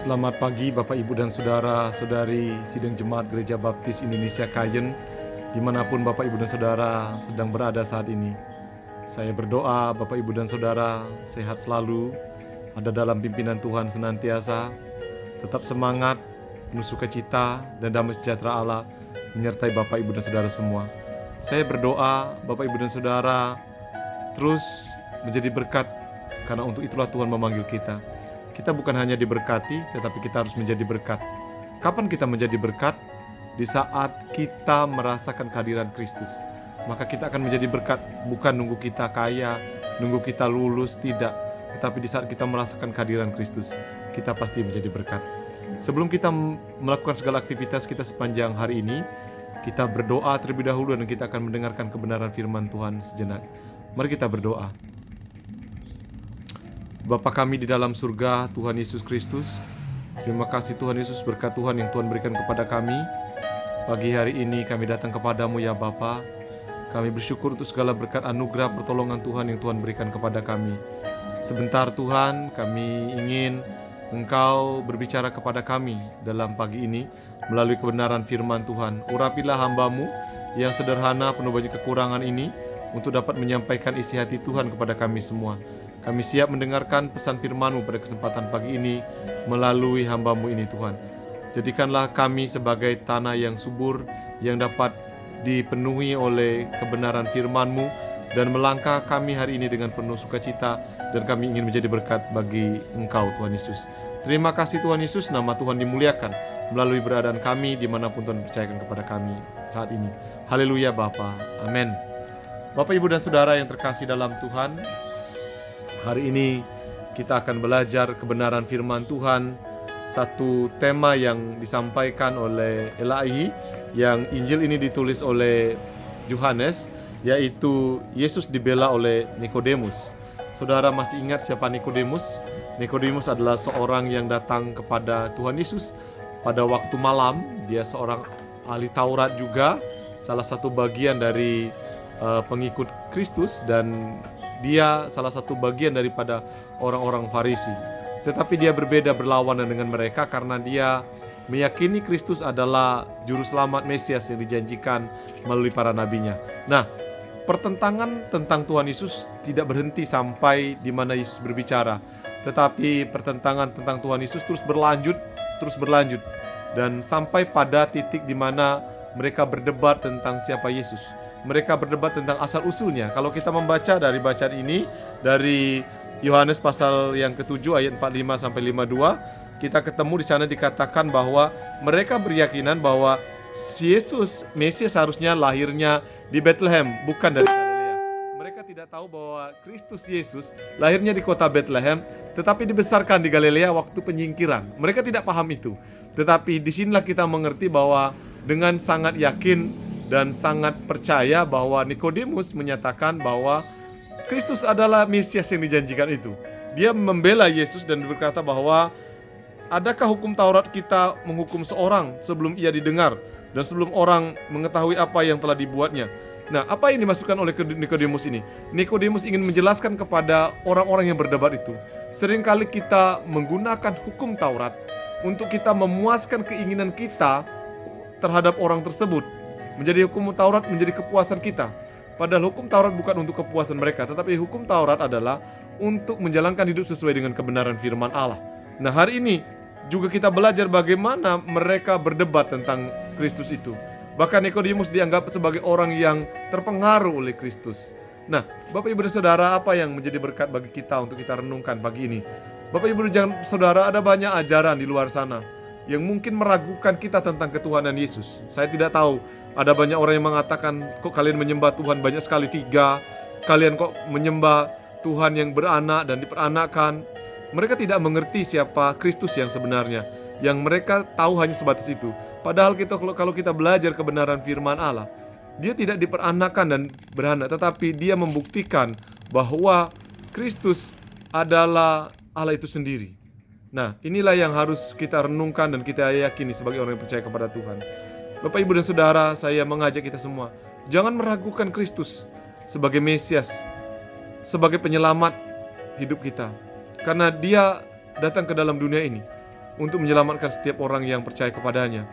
Selamat pagi Bapak Ibu dan Saudara-saudari Sidang Jemaat Gereja Baptis Indonesia Kayen, dimanapun Bapak Ibu dan Saudara sedang berada saat ini. Saya berdoa Bapak Ibu dan Saudara sehat selalu, ada dalam pimpinan Tuhan senantiasa, tetap semangat, penuh sukacita dan damai sejahtera Allah menyertai Bapak Ibu dan Saudara semua. Saya berdoa Bapak Ibu dan Saudara terus menjadi berkat, karena untuk itulah Tuhan memanggil kita. Kita bukan hanya diberkati, tetapi kita harus menjadi berkat. Kapan kita menjadi berkat? Di saat kita merasakan kehadiran Kristus. Maka kita akan menjadi berkat, bukan nunggu kita kaya, nunggu kita lulus, tidak. Tetapi di saat kita merasakan kehadiran Kristus, kita pasti menjadi berkat. Sebelum kita melakukan segala aktivitas kita sepanjang hari ini, kita berdoa terlebih dahulu dan kita akan mendengarkan kebenaran firman Tuhan sejenak. Mari kita berdoa. Bapa kami di dalam surga, Tuhan Yesus Kristus, terima kasih Tuhan Yesus, berkat Tuhan yang Tuhan berikan kepada kami. Pagi hari ini kami datang kepadamu ya Bapa. Kami bersyukur untuk segala berkat anugerah pertolongan Tuhan yang Tuhan berikan kepada kami. Sebentar Tuhan, kami ingin Engkau berbicara kepada kami dalam pagi ini melalui kebenaran firman Tuhan. Urapilah hamba-Mu yang sederhana penuh banyak kekurangan ini untuk dapat menyampaikan isi hati Tuhan kepada kami semua. Kami siap mendengarkan pesan firman-Mu pada kesempatan pagi ini melalui hamba-Mu ini Tuhan. Jadikanlah kami sebagai tanah yang subur yang dapat dipenuhi oleh kebenaran firman-Mu dan melangkah kami hari ini dengan penuh sukacita dan kami ingin menjadi berkat bagi Engkau Tuhan Yesus. Terima kasih Tuhan Yesus, nama Tuhan dimuliakan melalui beradaan kami dimanapun Tuhan percayakan kepada kami saat ini. Haleluya Bapa, amin. Bapak Ibu dan Saudara yang terkasih dalam Tuhan, hari ini kita akan belajar kebenaran firman Tuhan. Satu tema yang disampaikan oleh Elahi, yang Injil ini ditulis oleh Yohanes, yaitu Yesus dibela oleh Nikodemus. Saudara masih ingat siapa Nikodemus? Nikodemus adalah seorang yang datang kepada Tuhan Yesus pada waktu malam. Dia seorang ahli Taurat juga, salah satu bagian dari pengikut Kristus, dan dia salah satu bagian daripada orang-orang Farisi. Tetapi dia berbeda berlawanan dengan mereka karena dia meyakini Kristus adalah juru selamat Mesias yang dijanjikan melalui para nabinya. Nah, pertentangan tentang Tuhan Yesus tidak berhenti sampai di mana Yesus berbicara, tetapi pertentangan tentang Tuhan Yesus terus berlanjut dan sampai pada titik di mana mereka berdebat tentang siapa Yesus. Mereka berdebat tentang asal-usulnya. Kalau kita membaca dari bacaan ini, dari Yohanes pasal yang ke-7 ayat 45 sampai 52, kita ketemu di sana dikatakan bahwa mereka berkeyakinan bahwa Yesus Mesias harusnya lahirnya di Bethlehem, bukan dari Galilea. Mereka tidak tahu bahwa Kristus Yesus lahirnya di kota Bethlehem, tetapi dibesarkan di Galilea waktu penyingkiran. Mereka tidak paham itu. Tetapi disinilah kita mengerti bahwa dengan sangat yakin dan sangat percaya bahwa Nikodemus menyatakan bahwa Kristus adalah Mesias yang dijanjikan itu. Dia membela Yesus dan berkata bahwa adakah hukum Taurat kita menghukum seorang sebelum ia didengar dan sebelum orang mengetahui apa yang telah dibuatnya. Nah, apa yang dimasukkan oleh Nikodemus ini? Nikodemus ingin menjelaskan kepada orang-orang yang berdebat itu. Seringkali kita menggunakan hukum Taurat untuk kita memuaskan keinginan kita terhadap orang tersebut. Menjadi hukum Taurat menjadi kepuasan kita. Padahal hukum Taurat bukan untuk kepuasan mereka, tetapi hukum Taurat adalah untuk menjalankan hidup sesuai dengan kebenaran firman Allah. Nah, hari ini juga kita belajar bagaimana mereka berdebat tentang Kristus itu. Bahkan Nikodemus dianggap sebagai orang yang terpengaruh oleh Kristus. Nah, Bapak Ibu dan Saudara, apa yang menjadi berkat bagi kita untuk kita renungkan pagi ini? Bapak Ibu dan Saudara, ada banyak ajaran di luar sana yang mungkin meragukan kita tentang ketuhanan Yesus. Saya tidak tahu, ada banyak orang yang mengatakan, kok kalian menyembah Tuhan banyak sekali 3, kalian kok menyembah Tuhan yang beranak dan diperanakan. Mereka tidak mengerti siapa Kristus yang sebenarnya. Yang mereka tahu hanya sebatas itu. Padahal kalau kita belajar kebenaran firman Allah, dia tidak diperanakan dan beranak, tetapi dia membuktikan bahwa Kristus adalah Allah itu sendiri. Nah, inilah yang harus kita renungkan dan kita yakini sebagai orang yang percaya kepada Tuhan. Bapak, Ibu, dan Saudara, saya mengajak kita semua, jangan meragukan Kristus sebagai Mesias, sebagai penyelamat hidup kita. Karena dia datang ke dalam dunia ini untuk menyelamatkan setiap orang yang percaya kepadanya.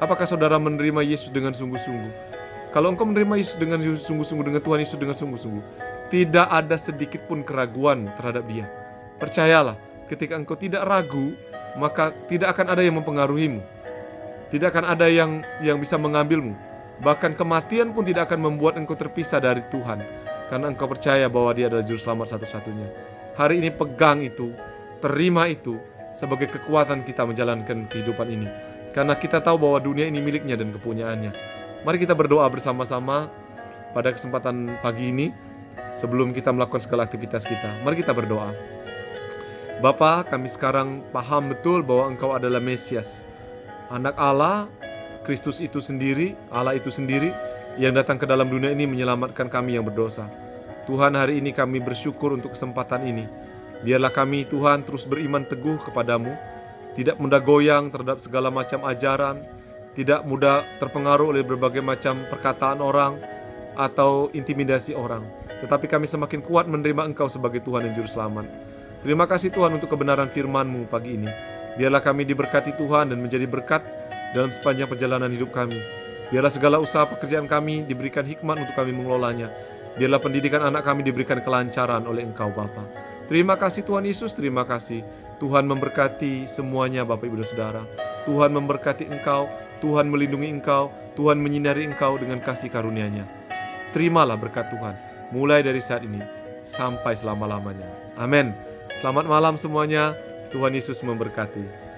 Apakah saudara menerima Yesus dengan sungguh-sungguh? Kalau engkau menerima Yesus dengan sungguh-sungguh, dengan Tuhan Yesus dengan sungguh-sungguh, tidak ada sedikit pun keraguan terhadap Dia. Percayalah, ketika engkau tidak ragu, maka tidak akan ada yang mempengaruhimu. Tidak akan ada yang bisa mengambilmu. Bahkan kematian pun tidak akan membuat engkau terpisah dari Tuhan, karena engkau percaya bahwa Dia adalah juru selamat satu-satunya. Hari ini pegang itu, terima itu sebagai kekuatan kita menjalankan kehidupan ini. Karena kita tahu bahwa dunia ini miliknya dan kepunyaannya. Mari kita berdoa bersama-sama pada kesempatan pagi ini sebelum kita melakukan segala aktivitas kita. Mari kita berdoa. Bapa, kami sekarang paham betul bahwa Engkau adalah Mesias, Anak Allah, Kristus itu sendiri, Allah itu sendiri yang datang ke dalam dunia ini menyelamatkan kami yang berdosa. Tuhan, hari ini kami bersyukur untuk kesempatan ini. Biarlah kami, Tuhan, terus beriman teguh kepadamu, tidak mudah goyang terhadap segala macam ajaran, tidak mudah terpengaruh oleh berbagai macam perkataan orang atau intimidasi orang. Tetapi kami semakin kuat menerima Engkau sebagai Tuhan dan Juru Selamat. Terima kasih Tuhan untuk kebenaran firman-Mu pagi ini. Biarlah kami diberkati Tuhan dan menjadi berkat dalam sepanjang perjalanan hidup kami. Biarlah segala usaha pekerjaan kami diberikan hikmat untuk kami mengelolanya. Biarlah pendidikan anak kami diberikan kelancaran oleh Engkau Bapa. Terima kasih Tuhan Yesus, terima kasih. Tuhan memberkati semuanya Bapak Ibu dan Saudara. Tuhan memberkati engkau, Tuhan melindungi engkau, Tuhan menyinari engkau dengan kasih karunia-Nya. Terimalah berkat Tuhan, mulai dari saat ini sampai selama-lamanya. Amin. Selamat malam semuanya, Tuhan Yesus memberkati.